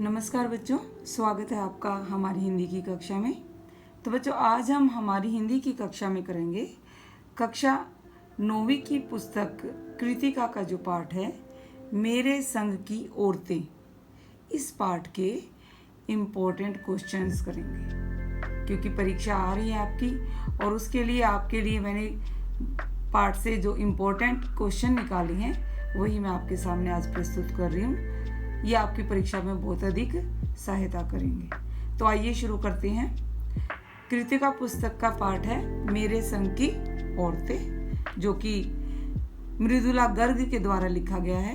नमस्कार बच्चों, स्वागत है आपका हमारी हिंदी की कक्षा में। तो बच्चों, आज हम हमारी हिंदी की कक्षा में करेंगे कक्षा 9वीं की पुस्तक कृतिका का जो पाठ है मेरे संग की औरतें। इस पाठ के इम्पोर्टेंट क्वेश्चंस करेंगे क्योंकि परीक्षा आ रही है आपकी, और उसके लिए आपके लिए मैंने पाठ से जो इम्पोर्टेंट क्वेश्चन निकाले हैं वही मैं आपके सामने आज प्रस्तुत कर रही हूँ। ये आपकी परीक्षा में बहुत अधिक सहायता करेंगे। तो आइए शुरू करते हैं। कृतिका पुस्तक का पाठ है मेरे संग की औरतें, जो कि मृदुला गर्ग के द्वारा लिखा गया है।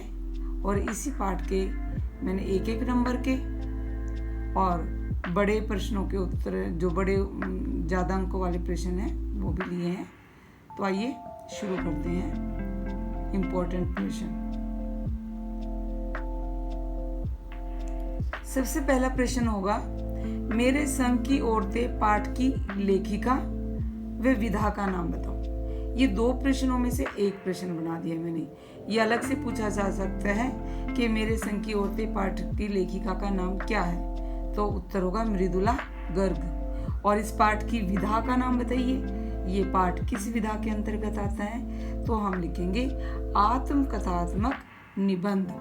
और इसी पाठ के मैंने एक एक नंबर के और बड़े प्रश्नों के उत्तर, जो बड़े ज़्यादा अंकों वाले प्रश्न हैं वो भी लिए हैं। तो आइए शुरू करते हैं इम्पोर्टेंट प्रश्न। सबसे पहला प्रश्न होगा, मेरे संग की औरतें पाठ की लेखिका व विधा का नाम बताओ। ये दो प्रश्नों में से एक प्रश्न बना दिया मैंने। ये अलग से पूछा जा सकता है कि मेरे संग की औरतें पाठ की लेखिका का नाम क्या है, तो उत्तर होगा मृदुला गर्ग। और इस पाठ की विधा का नाम बताइए, ये पाठ किस विधा के अंतर्गत आता है, तो हम लिखेंगे आत्मकथात्मक निबंध।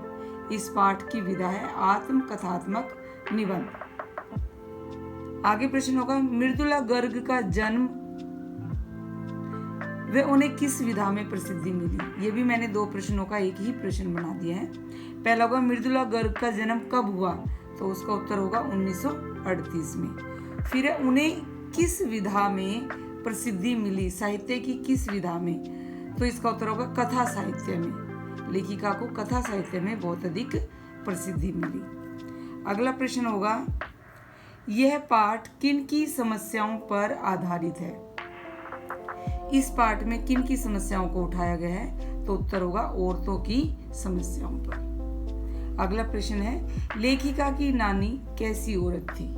इस पाठ की विधा है आत्मकथात्मक निबंध। आगे प्रश्न होगा, मृदुला गर्ग का जन्म वे उन्हें किस विधा में प्रसिद्धि मिली। ये भी मैंने दो प्रश्नों का एक ही प्रश्न बना दिया है। पहला होगा मृदुला गर्ग का जन्म कब हुआ, तो उसका उत्तर होगा 1938 में। फिर उन्हें किस विधा में प्रसिद्धि मिली, साहित्य की किस विधा में, तो इसका उत्तर होगा कथा साहित्य में। लेखिका को कथा साहित्य में बहुत अधिक प्रसिद्धि मिली। अगला प्रश्न होगा, यह पाठ किन की समस्याओं पर आधारित है। इस पाठ में किन की समस्याओं को उठाया गया है, तो उत्तर होगा औरतों की समस्याओं पर। अगला प्रश्न है, लेखिका की नानी कैसी औरत थी।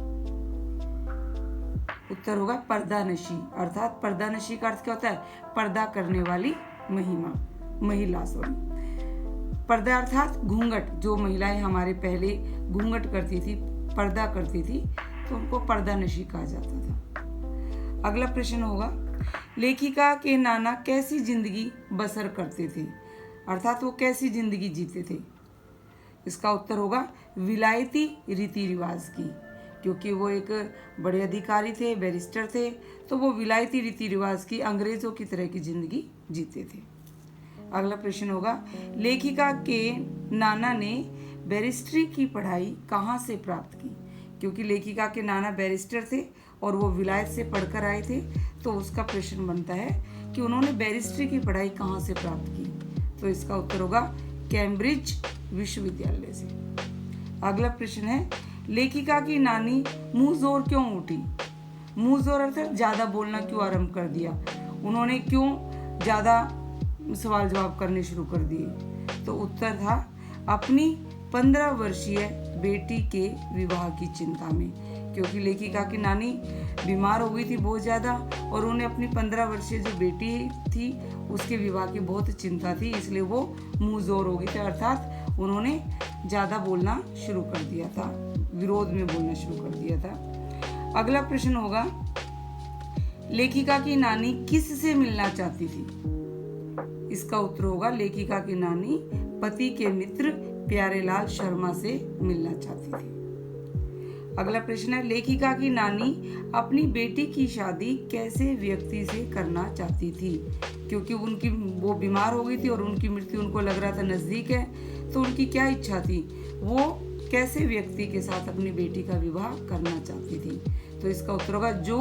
उत्तर होगा पर्दानशी, अर्थात पर्दानशी का अर्थ क्या होता है, पर्दा करने वाली महिला। पर्दा अर्थात घूंघट। जो महिलाएं हमारे पहले घूंघट करती थी, पर्दा करती थी, तो उनको पर्दानशी कहा जाता था। अगला प्रश्न होगा, लेखिका के नाना कैसी जिंदगी बसर करते थे, अर्थात वो कैसी जिंदगी जीते थे। इसका उत्तर होगा विलायती रीति रिवाज की, क्योंकि वो एक बड़े अधिकारी थे, बैरिस्टर थे, तो वो विलायती रीति रिवाज की, अंग्रेजों की तरह की जिंदगी जीते थे। अगला प्रश्न होगा, लेखिका के नाना ने बैरिस्ट्री की पढ़ाई कहाँ से प्राप्त की। क्योंकि लेखिका के नाना बैरिस्टर थे और वो विलायत से पढ़कर आए थे, तो उसका प्रश्न बनता है कि उन्होंने बैरिस्ट्री की पढ़ाई कहाँ से प्राप्त की, तो इसका उत्तर होगा कैम्ब्रिज विश्वविद्यालय से। अगला प्रश्न है, लेखिका की नानी मुंह जोर क्यों उठी। मुंह जोर अर्थात ज्यादा बोलना क्यों आरंभ कर दिया, उन्होंने क्यों ज्यादा सवाल जवाब करने शुरू कर दिए, तो उत्तर था अपनी 15 वर्षीय बेटी के विवाह की चिंता में। क्योंकि लेखिका की नानी बीमार हो गई थी बहुत ज़्यादा, और उन्हें अपनी 15 वर्षीय जो बेटी थी उसके विवाह की बहुत चिंता थी, इसलिए वो मुंह जोर हो गई थी, अर्थात उन्होंने ज़्यादा बोलना शुरू कर दिया था, विरोध में बोलना शुरू कर दिया था। अगला प्रश्न होगा, लेखिका की नानी किस से मिलना चाहती थी। इसका उत्तर होगा लेखिका की नानी पति के मित्र प्यारेलाल शर्मा से मिलना चाहती थी। अगला प्रश्न है, लेखिका की नानी अपनी बेटी की शादी कैसे व्यक्ति से करना चाहती थी। क्योंकि वो बीमार हो गई थी और उनकी मृत्यु उनको लग रहा था नजदीक है, तो उनकी क्या इच्छा थी, वो कैसे व्यक्ति के साथ अपनी बेटी का विवाह करना चाहती थी, तो इसका उत्तर होगा जो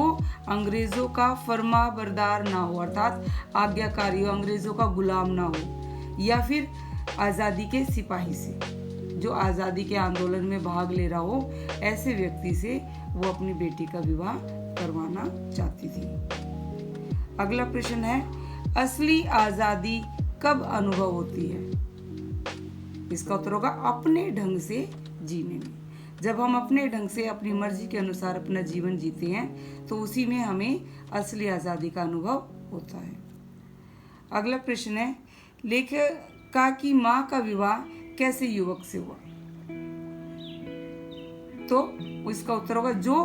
अंग्रेजों का फर्मा बरदार ना हो, अर्थात आज्ञाकारी हो, अंग्रेजों का गुलाम ना हो, या फिर आज़ादी के सिपाही से, जो आज़ादी के आंदोलन में भाग ले रहा हो, ऐसे व्यक्ति से वो अपनी बेटी का विवाह करवाना चाहती थी। अगला प्रश्न है, असली आज़ादी कब अनुभव होती है। इसका उत्तर होगा अपने ढंग से जीने में। जब हम अपने ढंग से अपनी मर्जी के अनुसार अपना जीवन जीते हैं, तो उसी में हमें असली आज़ादी का अनुभव होता है। अगला प्रश्न है, लेखिका की माँ का विवाह कैसे युवक से हुआ। तो इसका उत्तर होगा जो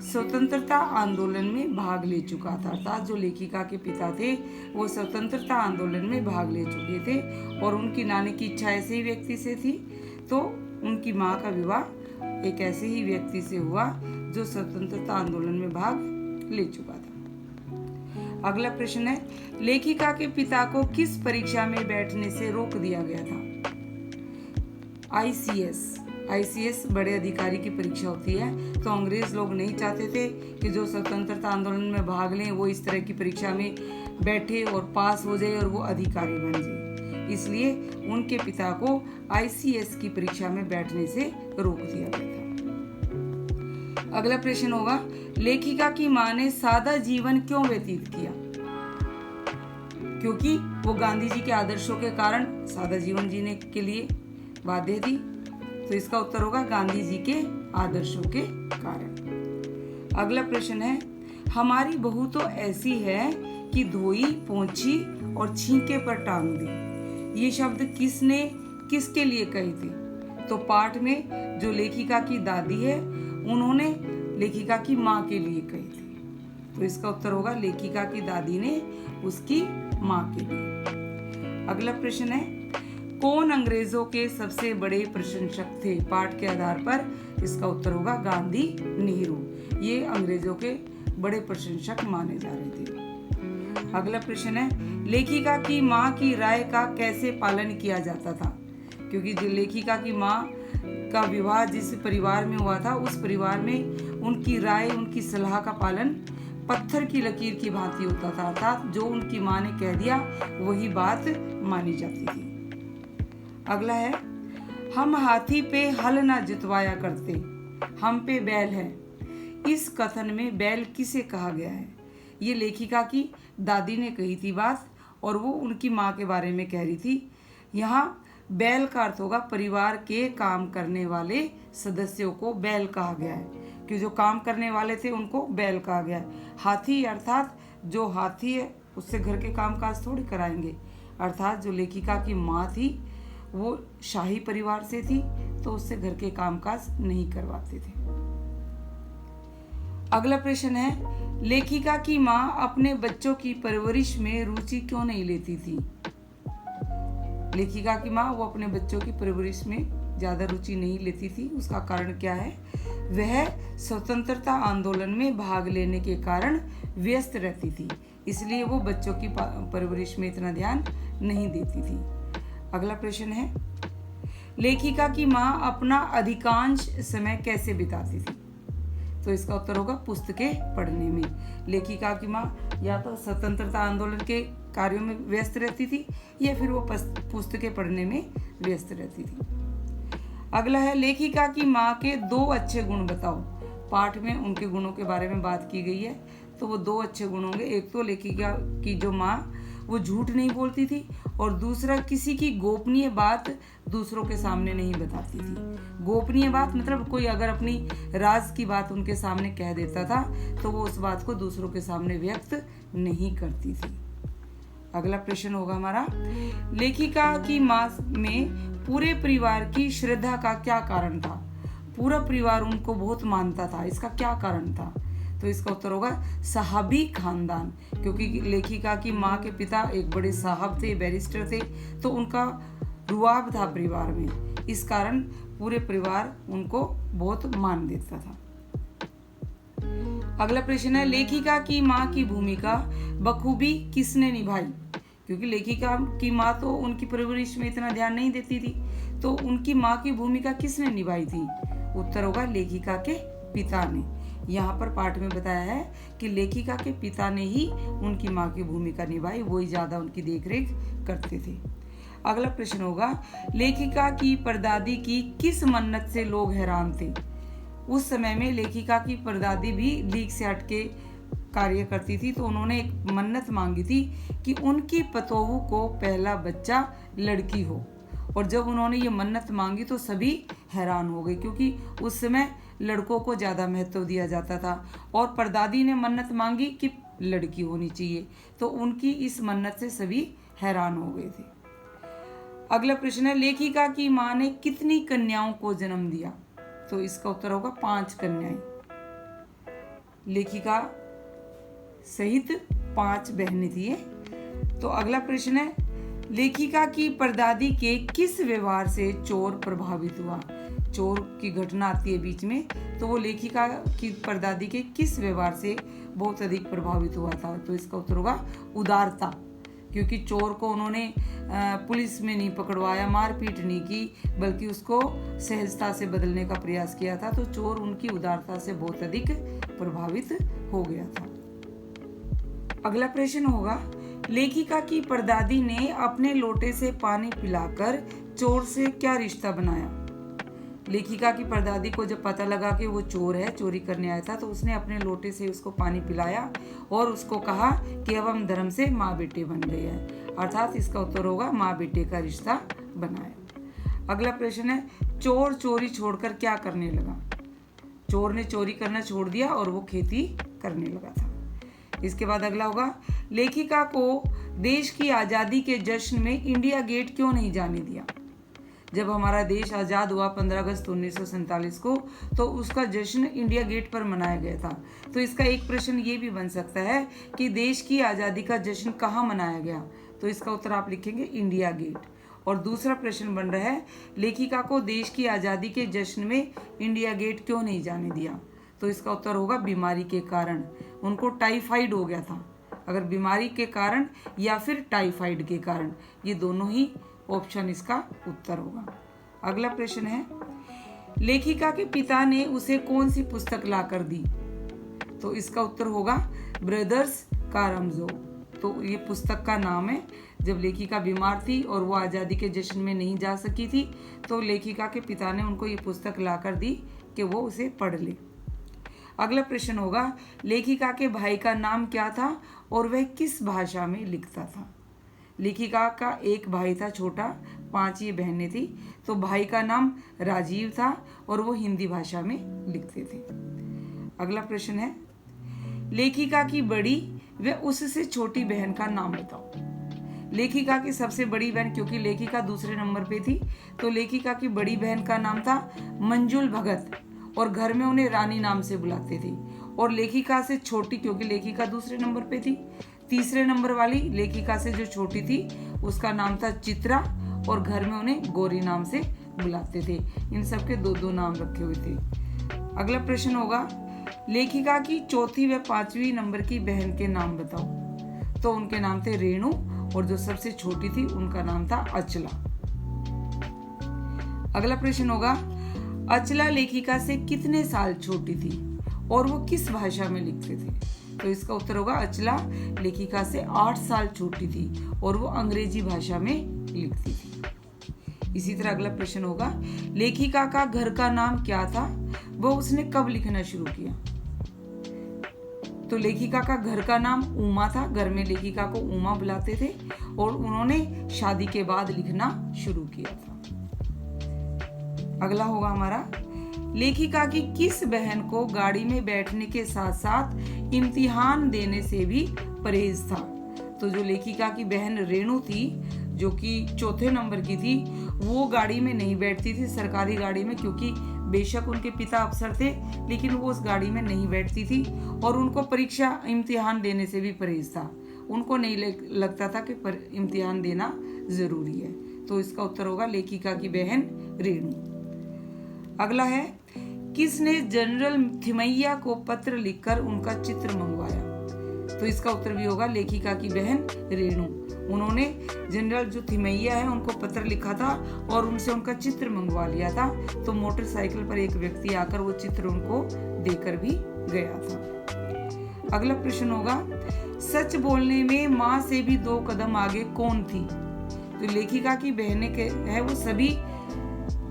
स्वतंत्रता आंदोलन में भाग ले चुका था। अर्थात जो लेखिका के पिता थे वो स्वतंत्रता आंदोलन में भाग ले चुके थे और उनकी नानी की इच्छा ऐसे ही व्यक्ति से थी, तो उनकी माँ का विवाह एक ऐसे ही व्यक्ति से हुआ जो स्वतंत्रता आंदोलन में भाग ले चुका था। अगला प्रश्न है, लेखिका के पिता को किस परीक्षा में बैठने से रोक दिया गया था? आईसीएस बड़े अधिकारी की परीक्षा होती है, तो अंग्रेज लोग नहीं चाहते थे कि जो स्वतंत्रता आंदोलन में भाग लें वो इस तरह की परीक्षा में बैठे और पास हो जाए और वो अधिकारी बन जाए, इसलिए उनके पिता को आईसीएस की परीक्षा में बैठने से रोक दिया गया था। अगला प्रश्न होगा, लेखिका की मां ने सादा जीवन क्यों व्यतीत किया? क्योंकि वो गांधी जी के आदर्शों के कारण सादा जीवन जीने के लिए बाध्य थी, तो इसका उत्तर होगा गांधी जी के आदर्शों के कारण। अगला प्रश्न है, हमारी बहू तो ऐसी है कि धोई, पोंछी और छींके पर टांग दी, ये शब्द किसने किसके लिए कहे थे? तो पाठ में जो लेखिका की दादी है उन्होंने लेखिका की माँ के लिए कहे थे, तो इसका उत्तर होगा लेखिका की दादी ने उसकी माँ के लिए। अगला प्रश्न है, कौन अंग्रेजों के सबसे बड़े प्रशंसक थे? पाठ के आधार पर इसका उत्तर होगा गांधी नेहरू, ये अंग्रेजों के बड़े प्रशंसक माने जा रहे थे। अगला प्रश्न है, लेखिका की माँ की राय का कैसे पालन किया जाता था? क्योंकि जो लेखिका की माँ का विवाह जिस परिवार में हुआ था उस परिवार में उनकी राय, उनकी सलाह का पालन पत्थर की लकीर की भांति होता था, अर्थात जो उनकी माँ ने कह दिया वही बात मानी जाती थी। अगला है, हम हाथी पे हल ना जुतवाया करते, हम पे बैल है, इस कथन में बैल किसे कहा गया है? ये लेखिका की दादी ने कही थी बात और वो उनकी माँ के बारे में कह रही थी। यहाँ बैल का अर्थ होगा परिवार के काम करने वाले सदस्यों को बैल कहा गया है, कि जो काम करने वाले थे उनको बैल कहा गया है। हाथी अर्थात जो हाथी है उससे घर के कामकाज थोड़ी कराएंगे, अर्थात जो लेखिका की माँ थी वो शाही परिवार से थी तो उससे घर के कामकाज नहीं करवाते थे। अगला प्रश्न है, लेखिका की माँ अपने बच्चों की परवरिश में रुचि क्यों नहीं लेती थी? लेखिका की माँ वो अपने बच्चों की परवरिश में ज्यादा रुचि नहीं लेती थी, उसका कारण क्या है? वह स्वतंत्रता आंदोलन में भाग लेने के कारण व्यस्त रहती थी, इसलिए वो बच्चों की परवरिश में इतना ध्यान नहीं देती थी। अगला प्रश्न है, लेखिका की माँ अपना अधिकांश समय कैसे बिताती थी? तो इसका उत्तर होगा पुस्तकें पढ़ने में। लेखिका की माँ या तो स्वतंत्रता आंदोलन के कार्यों में व्यस्त रहती थी या फिर वो पुस्तकें पढ़ने में व्यस्त रहती थी। अगला है, लेखिका की माँ के 2 अच्छे गुण बताओ। पाठ में उनके गुणों के बारे में बात की गई है, तो वो 2 अच्छे गुण होंगे। एक तो लेखिका की जो माँ वो झूठ नहीं बोलती थी और दूसरा किसी की गोपनीय बात दूसरों के सामने नहीं बताती थी। गोपनीय बात मतलब कोई अगर अपनी राज की बात उनके सामने कह देता था तो वो उस बात को दूसरों के सामने व्यक्त नहीं करती थी। अगला प्रश्न होगा हमारा, लेखिका की माँ में पूरे परिवार की श्रद्धा का क्या कारण था? पूरा परिवार उनको बहुत मानता था, इसका क्या कारण था? तो इसका उत्तर होगा साहबी खानदान, क्योंकि लेखिका की माँ के पिता एक बड़े साहब थे, बैरिस्टर थे, तो उनका रुआब था परिवार में, इस कारण पूरे परिवार उनको बहुत मान देता था। अगला प्रश्न है, लेखिका की माँ की भूमिका बखूबी किसने निभाई? क्योंकि लेखिका की माँ तो उनकी परवरिश में इतना ध्यान नहीं देती थी, तो उनकी माँ की भूमिका किसने निभाई थी? उत्तर होगा लेखिका के पिता ने। यहाँ पर पाठ में बताया है कि लेखिका के पिता ने ही उनकी माँ की भूमिका निभाई, वो ही ज्यादा उनकी देखरेख करते थे। अगला प्रश्न होगा, लेखिका की परदादी की किस मन्नत से लोग हैरान थे? उस समय में लेखिका की परदादी भी लीक से हटके कार्य करती थी, तो उन्होंने एक मन्नत मांगी थी कि उनकी पतोहू को पहला बच्चा लड़की हो, और जब उन्होंने ये मन्नत मांगी तो सभी हैरान हो गए, क्योंकि उस समय लड़कों को ज़्यादा महत्व दिया जाता था और परदादी ने मन्नत मांगी कि लड़की होनी चाहिए, तो उनकी इस मन्नत से सभी हैरान हो गए थे। अगला प्रश्न है, लेखिका की माँ ने कितनी कन्याओं को जन्म दिया? तो इसका उत्तर होगा 5 कन्याएं। लेखिका सहित 5 बहनें थी ये। तो अगला प्रश्न है, लेखिका की परदादी के किस व्यवहार से चोर प्रभावित हुआ? चोर की घटना आती है बीच में, तो वो लेखिका की परदादी के किस व्यवहार से बहुत अधिक प्रभावित हुआ था? तो इसका उत्तर होगा उदारता, क्योंकि चोर को उन्होंने पुलिस में नहीं पकड़वाया, मारपीट नहीं की, बल्कि उसको सहजता से बदलने का प्रयास किया था। तो चोर उनकी उदारता से बहुत अधिक प्रभावित हो गया था। अगला प्रश्न होगा, लेखिका की परदादी ने अपने लोटे से पानी पिलाकर चोर से क्या रिश्ता बनाया? लेखिका की परदादी को जब पता लगा कि वो चोर है, चोरी करने आया था, तो उसने अपने लोटे से उसको पानी पिलाया और उसको कहा कि अब हम धर्म से माँ बेटे बन गए हैं। अर्थात इसका उत्तर होगा माँ बेटे का रिश्ता बनाया। अगला प्रश्न है, चोर चोरी छोड़कर क्या करने लगा? चोर ने चोरी करना छोड़ दिया और वो खेती करने लगा था। इसके बाद अगला होगा, लेखिका को देश की आज़ादी के जश्न में इंडिया गेट क्यों नहीं जाने दिया? जब हमारा देश आज़ाद हुआ 15 अगस्त 1947 को, तो उसका जश्न इंडिया गेट पर मनाया गया था। तो इसका एक प्रश्न ये भी बन सकता है कि देश की आज़ादी का जश्न कहाँ मनाया गया? तो इसका उत्तर आप लिखेंगे इंडिया गेट। और दूसरा प्रश्न बन रहा है, लेखिका को देश की आज़ादी के जश्न में इंडिया गेट क्यों नहीं जाने दिया? तो इसका उत्तर होगा बीमारी के कारण। उनको टाइफाइड हो गया था। अगर बीमारी के कारण या फिर टाइफाइड के कारण, ये दोनों ही ऑप्शन इसका उत्तर होगा। अगला प्रश्न है, लेखिका के पिता ने उसे कौन सी पुस्तक लाकर दी? तो इसका उत्तर होगा ब्रदर्स कारामजोव। तो ये पुस्तक का नाम है। जब लेखिका बीमार थी और वो आज़ादी के जश्न में नहीं जा सकी थी, तो लेखिका के पिता ने उनको ये पुस्तक लाकर दी कि वो उसे पढ़ ले। अगला प्रश्न होगा, लेखिका के भाई का नाम क्या था और वह किस भाषा में लिखता था? लेखिका का एक भाई था छोटा, 5 ये बहनें थी। तो भाई का नाम राजीव था और वो हिंदी भाषा में लिखते थे। अगला प्रश्न है, लेखिका की बड़ी व उससे छोटी बहन का नाम बताओ। लेखिका की सबसे बड़ी बहन, क्योंकि लेखिका दूसरे नंबर पे थी, तो लेखिका की बड़ी बहन का नाम था मंजुल भगत और घर में उन्हें रानी नाम से बुलाते थे। और लेखिका से छोटी, क्योंकि लेखिका दूसरे नंबर पे थी, तीसरे नंबर वाली लेखिका से जो छोटी थी उसका नाम था चित्रा और घर में उन्हें गौरी नाम से बुलाते थे। इन सब के 2-2 नाम रखे हुए थे। अगला प्रश्न होगा, लेखिका की चौथी व 5वीं नंबर की बहन के नाम बताओ। तो उनके नाम थे रेणु और जो सबसे छोटी थी उनका नाम था अचला। अगला प्रश्न होगा, अचला लेखिका से कितने साल छोटी थी और वो किस भाषा में लिखते थे? तो इसका उत्तर होगा, अचला लेखिका से 8 साल छोटी थी और वो अंग्रेजी भाषा में लिखती थी। इसी तरह अगला प्रश्न होगा, लेखिका का घर का नाम क्या था, वो उसने कब लिखना शुरू किया? तो लेखिका का घर का नाम उमा था। घर में लेखिका को उमा बुलाते थे और उन्होंने शादी के बाद लिखना शुरू किया था। अगला होगा हमारा, लेखिका की किस बहन को गाड़ी में बैठने के साथ साथ इम्तिहान देने से भी परहेज था? तो जो लेखिका की बहन रेणु थी, जो कि चौथे नंबर की थी, वो गाड़ी में नहीं बैठती थी, सरकारी गाड़ी में, क्योंकि बेशक उनके पिता अफसर थे लेकिन वो उस गाड़ी में नहीं बैठती थी और उनको परीक्षा इम्तिहान देने से भी परहेज था। उनको नहीं लगता था कि इम्तिहान देना जरूरी है। तो इसका उत्तर होगा लेखिका की बहन रेणु। अगला है, किसने जनरल थिमैया को पत्र लिखकर उनका चित्र मंगवाया? तो इसका उत्तर भी होगा लेखिका की बहन रेणु। उन्होंने जनरल जो थिमैया है उनको पत्र लिखा था और उनसे उनका चित्र मंगवा लिया था। तो मोटरसाइकिल पर एक व्यक्ति आकर वो चित्र उनको देकर भी गया था। अगला प्रश्न होगा, सच बोलने में माँ से भी 2 कदम आगे कौन थी? तो लेखिका की बहनें है वो सभी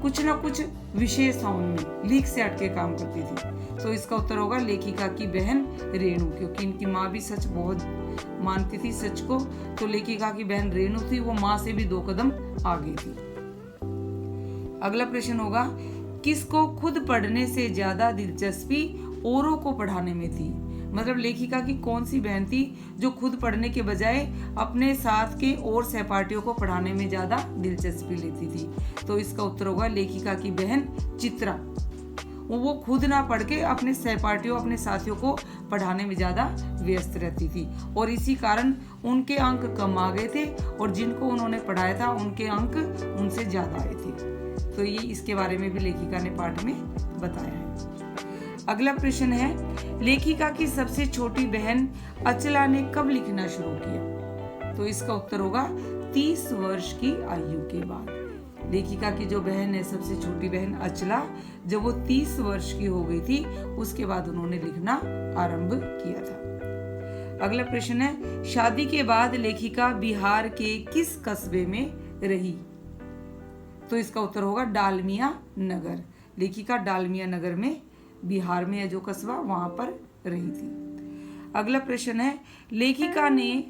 कुछ ना कुछ विशेषताओं में लीक से हटके काम करती थी। तो इसका उत्तर होगा लेखिका की बहन रेणु, क्योंकि इनकी माँ भी सच बहुत मानती थी, सच को। तो लेखिका की बहन रेणु थी, वो माँ से भी 2 कदम आगे थी। अगला प्रश्न होगा, किसको खुद पढ़ने से ज्यादा दिलचस्पी औरों को पढ़ाने में थी? मतलब लेखिका की कौन सी बहन थी जो खुद पढ़ने के बजाय अपने साथ के और सहपाठियों को पढ़ाने में ज्यादा दिलचस्पी लेती थी? तो इसका उत्तर होगा लेखिका की बहन चित्रा। वो खुद ना पढ़ के अपने सहपाठियों, अपने साथियों को पढ़ाने में ज़्यादा व्यस्त रहती थी और इसी कारण उनके अंक कम आ गए थे और जिनको उन्होंने पढ़ाया था उनके अंक उनसे ज़्यादा आए थे। तो ये इसके बारे में भी लेखिका ने पाठ में बताया है। अगला प्रश्न है, लेखिका की सबसे छोटी बहन अचला ने कब लिखना शुरू किया? तो इसका उत्तर होगा 30 वर्ष की आयु के बाद। लेखिका की जो बहन है, सबसे छोटी बहन अचला, जब वो 30 वर्ष की हो गई थी उसके बाद उन्होंने लिखना आरंभ किया था। अगला प्रश्न है, शादी के बाद लेखिका बिहार के किस कस्बे में रही? तो इसका उत्तर होगा डालमिया नगर। लेखिका डालमिया नगर में, बिहार में है जो कस्बा, वहां पर रही थी। अगला प्रश्न है, लेखिका ने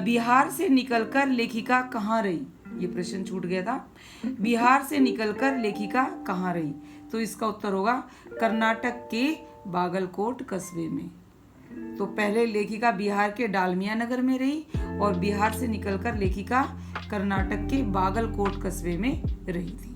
बिहार से निकलकर लेखिका कहाँ रही? ये प्रश्न छूट गया था। बिहार से निकलकर लेखिका कहाँ रही? तो इसका उत्तर होगा कर्नाटक के बागलकोट कस्बे में। तो पहले लेखिका बिहार के डालमिया नगर में रही और बिहार से निकलकर लेखिका कर्नाटक के बागलकोट कस्बे में रही थी।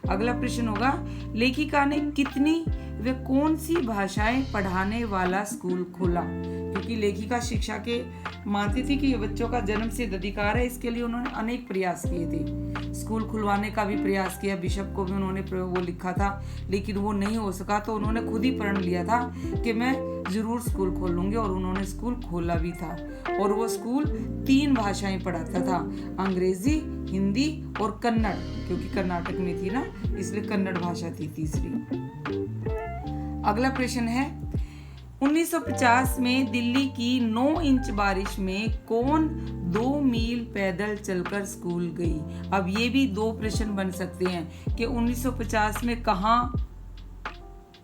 अगला प्रश्न होगा, लेखिका ने कितनी व कौन सी भाषाएं पढ़ाने वाला स्कूल खोला? क्योंकि लेखिका शिक्षा के मानती थी कि ये बच्चों का जन्मसिद्ध अधिकार है, इसके लिए उन्होंने अनेक प्रयास किए थे। स्कूल खुलवाने का भी प्रयास किया, बिशप को भी उन्होंने वो लिखा था, लेकिन वो नहीं हो सका। तो उन्होंने खुद ही प्रण लिया था कि मैं जरूर स्कूल खोल लूंगी और उन्होंने स्कूल खोला भी था। और वो स्कूल 3 भाषाएं पढ़ाता था, अंग्रेजी, हिंदी और कन्नड़, क्योंकि कर्नाटक में थी ना, इसलिए कन्नड़ भाषा थी तीसरी। अगला प्रश्न है, 1950 में दिल्ली की 9 इंच बारिश में कौन 2 मील पैदल चलकर स्कूल गई? अब ये भी 2 प्रश्न बन सकते हैं कि 1950 में कहाँ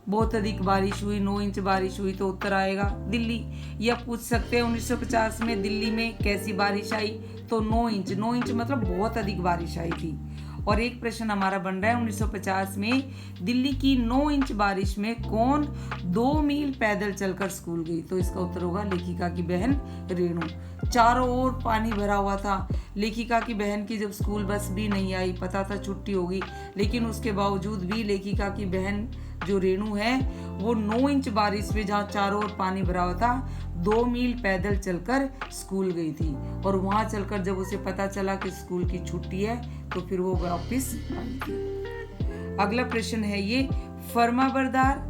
बहुत अधिक बारिश हुई, 9 इंच बारिश हुई, तो उत्तर आएगा दिल्ली। या पूछ सकते हैं 1950 में दिल्ली में कैसी बारिश आई? तो 9 इंच मतलब बहुत अधिक बारिश आई थी। और एक प्रश्न हमारा बन रहा है, 1950 में दिल्ली की 9 इंच बारिश में कौन 2 मील पैदल चलकर स्कूल गई? तो इसका उत्तर होगा लेखिका की बहन रेणु। चारों ओर पानी भरा हुआ था। लेखिका की बहन की जब स्कूल बस भी नहीं आई, पता था छुट्टी होगी, लेकिन उसके बावजूद भी लेखिका की बहन जो रेणु है वो 9 इंच बारिश में, जहाँ चारों ओर पानी भरा हुआ था, 2 मील पैदल चलकर स्कूल गई थी। और वहां चलकर जब उसे पता चला कि स्कूल की छुट्टी है तो फिर वो वापस आई थी। अगला प्रश्न है ये, फर्माबरदार,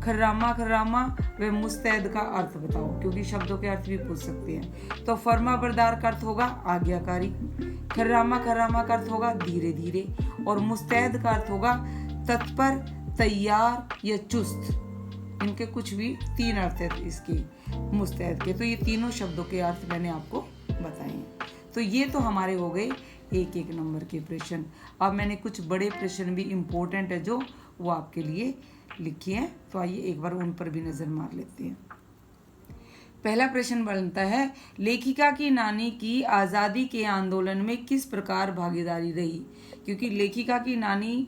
खर्रामा व मुस्तैद का अर्थ बताओ, क्योंकि शब्दों के अर्थ भी पूछ सकते हैं। तो फर्माबरदार का अर्थ होगा आज्ञाकारी, खर्रामा का अर्थ होगा धीरे धीरे, और मुस्तैद का अर्थ होगा तत्पर, तैयार या चुस्त। इनके कुछ भी 3 अर्थ है इसके मुस्तैद के। तो ये तीनों शब्दों के अर्थ मैंने आपको बताए हैं। तो ये तो हमारे हो गए 1-1 नंबर के प्रश्न। अब मैंने कुछ बड़े प्रश्न भी इम्पोर्टेंट है जो वो आपके लिए लिखे हैं, तो आइए एक बार उन पर भी नजर मार लेते हैं। पहला प्रश्न बनता है, लेखिका की नानी की आज़ादी के आंदोलन में किस प्रकार भागीदारी रही? क्योंकि लेखिका की नानी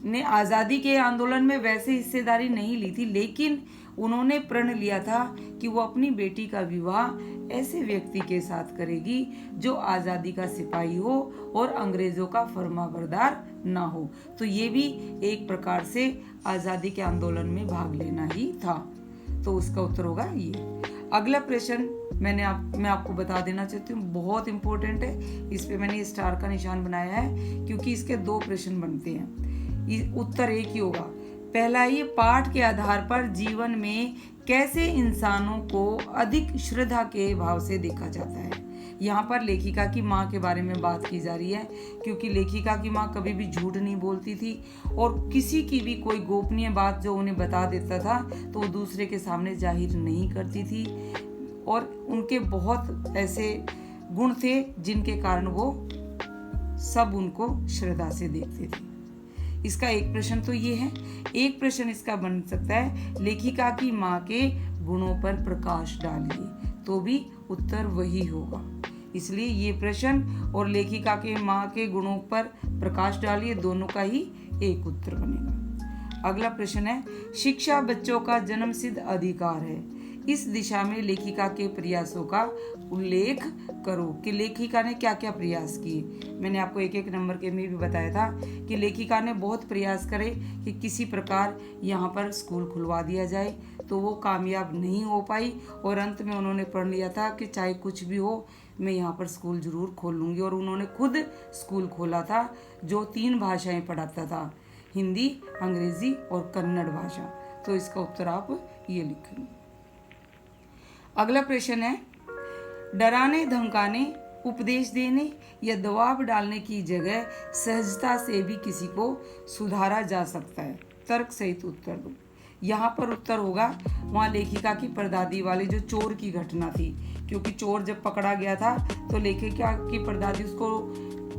ने आज़ादी के आंदोलन में वैसे हिस्सेदारी नहीं ली थी, लेकिन उन्होंने प्रण लिया था कि वो अपनी बेटी का विवाह ऐसे व्यक्ति के साथ करेगी जो आज़ादी का सिपाही हो और अंग्रेजों का फर्माबरदार ना हो। तो ये भी एक प्रकार से आज़ादी के आंदोलन में भाग लेना ही था। तो उसका उत्तर होगा ये। अगला प्रश्न मैं आपको बता देना चाहती हूँ, बहुत इंपॉर्टेंट है। इस पे मैंने स्टार का निशान बनाया है क्योंकि इसके 2 प्रश्न बनते हैं। उत्तर एक ही होगा। पहला ही, पाठ के आधार पर जीवन में कैसे इंसानों को अधिक श्रद्धा के भाव से देखा जाता है। यहाँ पर लेखिका की माँ के बारे में बात की जा रही है, क्योंकि लेखिका की माँ कभी भी झूठ नहीं बोलती थी और किसी की भी कोई गोपनीय बात जो उन्हें बता देता था तो वो दूसरे के सामने जाहिर नहीं करती थी। और उनके बहुत ऐसे गुण थे जिनके कारण वो सब उनको श्रद्धा से देखते थे। इसका एक प्रश्न तो ये है। एक प्रश्न इसका बन सकता है, लेखिका की माँ के गुणों पर प्रकाश डालिए, तो भी उत्तर वही होगा। इसलिए ये प्रश्न और लेखिका के माँ के गुणों पर प्रकाश डालिए, दोनों का ही एक उत्तर बनेगा। अगला प्रश्न है, शिक्षा बच्चों का जन्मसिद्ध अधिकार है। इस दिशा में लेखिका के प्रयासों का उल्लेख करो कि लेखिका ने क्या क्या प्रयास किए। मैंने आपको एक एक नंबर के में भी बताया था कि लेखिका ने बहुत प्रयास करे कि किसी प्रकार यहाँ पर स्कूल खुलवा दिया जाए, तो वो कामयाब नहीं हो पाई और अंत में उन्होंने प्रण लिया था कि चाहे कुछ भी हो मैं यहाँ पर स्कूल जरूर खोल लूँगी। और उन्होंने खुद स्कूल खोला था जो 3 भाषाएं पढ़ाता था, हिंदी, अंग्रेजी और कन्नड़ भाषा। तो इसका उत्तर आप ये लिखेंगे। अगला प्रश्न है, डराने धमकाने, उपदेश देने या दबाव डालने की जगह सहजता से भी किसी को सुधारा जा सकता है। तर्क सहित उत्तर दो। यहाँ पर उत्तर होगा वहाँ लेखिका की परदादी वाली जो चोर की घटना थी, क्योंकि चोर जब पकड़ा गया था तो लेखिका की परदादी उसको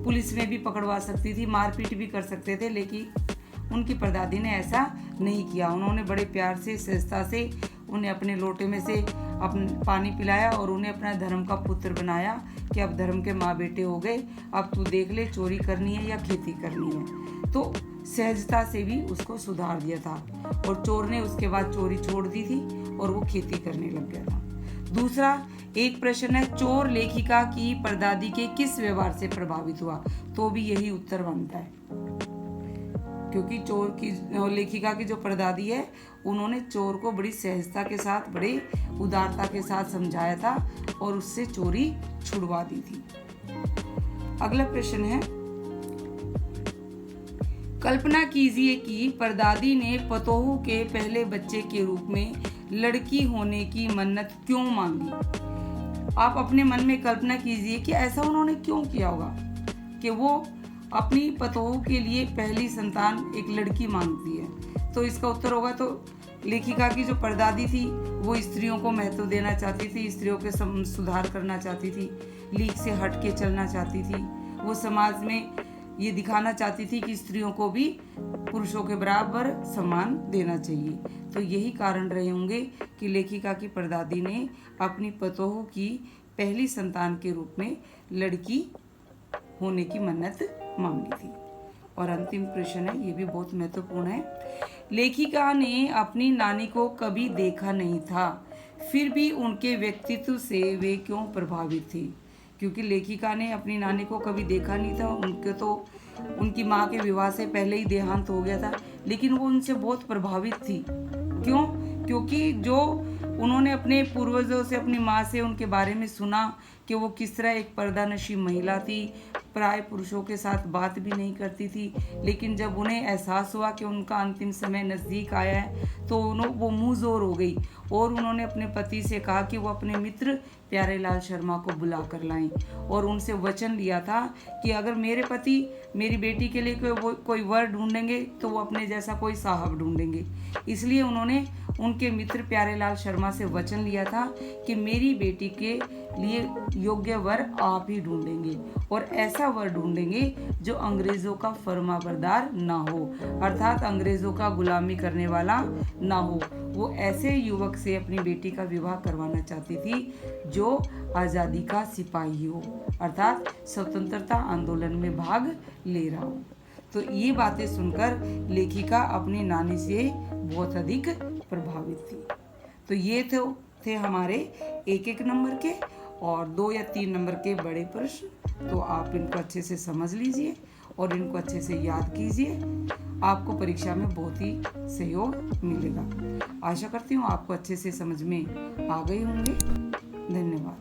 पुलिस में भी पकड़वा सकती थी, मारपीट भी कर सकते थे, लेकिन उनकी परदादी ने ऐसा नहीं किया। उन्होंने बड़े प्यार से, सहजता से उन्हें अपने लोटे में से पानी पिलाया और उन्हें अपना धर्म का पुत्र बनाया कि अब धर्म के माँ बेटे हो गए, अब तू देख ले चोरी करनी है या खेती करनी है। तो सहजता से भी उसको सुधार दिया था और चोर ने उसके बाद चोरी छोड़ दी थी और वो खेती करने लग गया था। दूसरा एक प्रश्न है, चोर लेखिका की परदादी के किस व्यवहार से प्रभावित हुआ? तो भी यही उत्तर बनता है, क्योंकि चोर की लेखिका की जो परदादी है उन्होंने चोर को बड़ी सहजता के साथ, बड़े उदारता के साथ समझाया था और उससे चोरी छुड़वा दी थी। अगला प्रश्न है, कल्पना कीजिए कि परदादी ने पतोहू के पहले बच्चे के रूप में लड़की होने की मन्नत क्यों मांगी? आप अपने मन में कल्पना कीजिए कि ऐसा उन्होंने क्यों किया होगा कि वो अपनी पतोहू के लिए पहली संतान एक लड़की मांगती है। तो इसका उत्तर होगा, तो लेखिका की जो परदादी थी वो स्त्रियों को महत्व देना चाहती थी, स्त्रियों के सुधार करना चाहती थी, लीक से हट के चलना चाहती थी। वो समाज में ये दिखाना चाहती थी कि स्त्रियों को भी पुरुषों के बराबर सम्मान देना चाहिए। तो यही कारण रहे होंगे कि लेखिका की परदादी ने अपनी पतोहू की पहली संतान के रूप में लड़की होने की मन्नत मांगी थी। और अंतिम प्रश्न है, ये भी बहुत महत्वपूर्ण है, लेखिका ने अपनी नानी को कभी देखा नहीं था, फिर भी उनके व्यक्तित्व से वे क्यों प्रभावित थी? क्योंकि लेखिका ने अपनी नानी को कभी देखा नहीं था, उनके तो उनकी माँ के विवाह से पहले ही देहांत हो गया था, लेकिन वो उनसे बहुत प्रभावित थी। क्यों? क्योंकि जो उन्होंने अपने पूर्वजों से, अपनी माँ से उनके बारे में सुना कि वो किस तरह एक पर्दानशी महिला थी, प्राय पुरुषों के साथ बात भी नहीं करती थी, लेकिन जब उन्हें एहसास हुआ कि उनका अंतिम समय नज़दीक आया है तो वो मुँहज़ोर हो गई और उन्होंने अपने पति से कहा कि वो अपने मित्र प्यारेलाल शर्मा को बुला कर लाएं और उनसे वचन लिया था कि अगर मेरे पति मेरी बेटी के लिए कोई वर ढूंढेंगे तो वो अपने जैसा कोई साहब ढूंढेंगे। इसलिए उन्होंने उनके मित्र प्यारेलाल शर्मा से वचन लिया था कि मेरी बेटी के लिए योग्य वर आप ही ढूंढेंगे और ऐसा वर ढूंढेंगे जो अंग्रेजों का फरमाबरदार ना हो, अर्थात अंग्रेजों का गुलामी करने वाला ना हो। वो ऐसे युवक से अपनी बेटी का विवाह करवाना चाहती थी जो आज़ादी का सिपाही हो, अर्थात स्वतंत्रता आंदोलन में भाग ले रहा हो। तो ये बातें सुनकर लेखिका अपनी नानी से बहुत अधिक प्रभावित थी। तो ये थे हमारे एक नंबर के और 2 या 3 नंबर के बड़े प्रश्न। तो आप इनको अच्छे से समझ लीजिए और इनको अच्छे से याद कीजिए, आपको परीक्षा में बहुत ही सहयोग मिलेगा। आशा करती हूँ आपको अच्छे से समझ में आ गए होंगे। धन्यवाद।